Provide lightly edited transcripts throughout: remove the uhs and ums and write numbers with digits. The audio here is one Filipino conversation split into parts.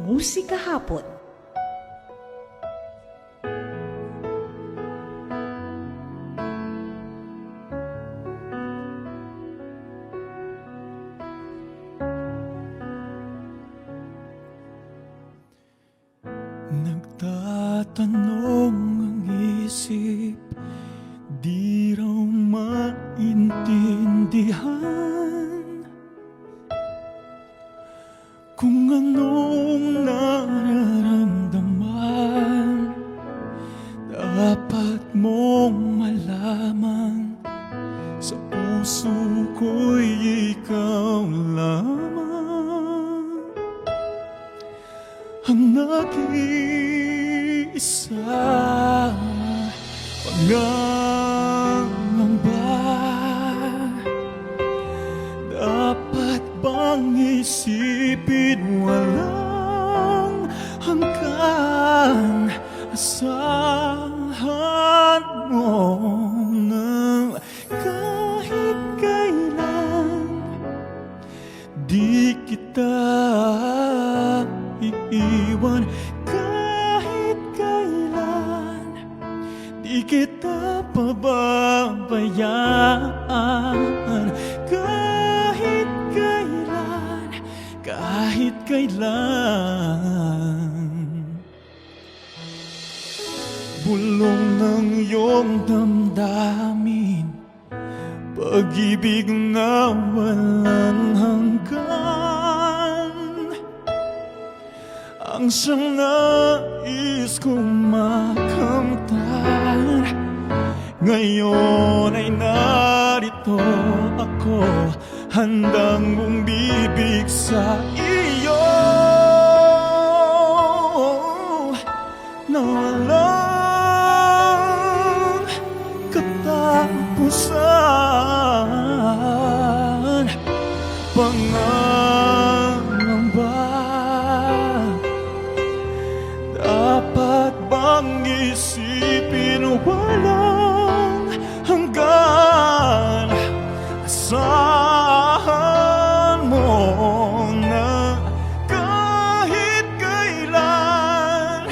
Musika Hapon. Nagtatanong ang isip, di raw maintindihan kung anong nararamdaman. Dapat mong malaman, sa puso ko'y ikaw lamang ang nag-iisa. Pangangamba, dapat bang isipin walang hanggan? Asahan mo na kahit kailan di kita iiwan. Kahit kailan di kita pababayaan. Kahit kailan, kahit kailan. Bulong ng iyong damdamin, pag-ibig na walang hanggan, ang siyang nais kong makamtan. Ngayon ay narito ako, handang bumibig sa iyo na walang katapusan. Pangangamba, dapat bang isipin walang hanggan? Asahan mo na kahit kailan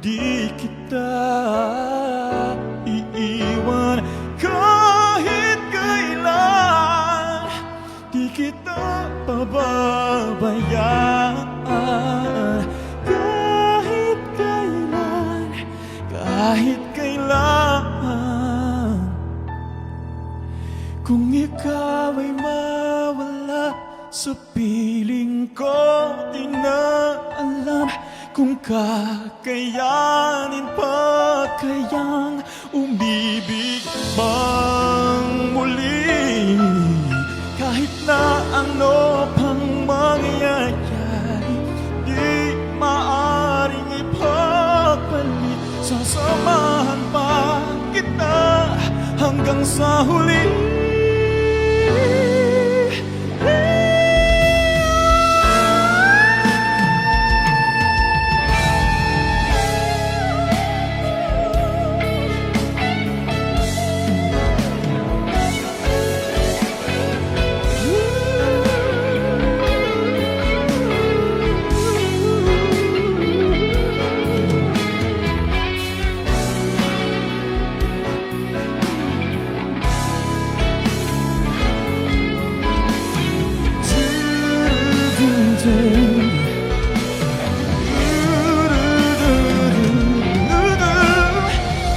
di kita iiwan. Kahit kailan di kita pababayaan. Kahit kailan, kahit kailan. Kung ikaw ay mawala sa piling ko, di na alam kung kakayanin pa kayang umibig bang muli. Kahit na ano pang mangyayari, di maaring ipagpalit. Sasamahan pa kita hanggang sa huli.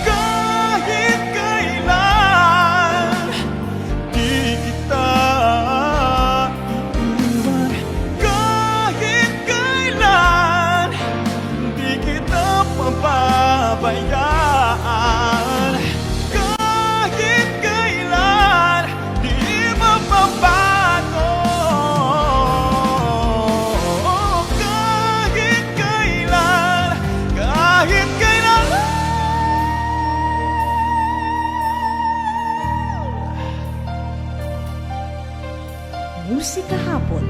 Kahit kailan di kita iiwan. Kahit kailan di kita pababayaan. Kahit kailan di mababago. Kahit kailan, kahit kailan. Musika Hapon.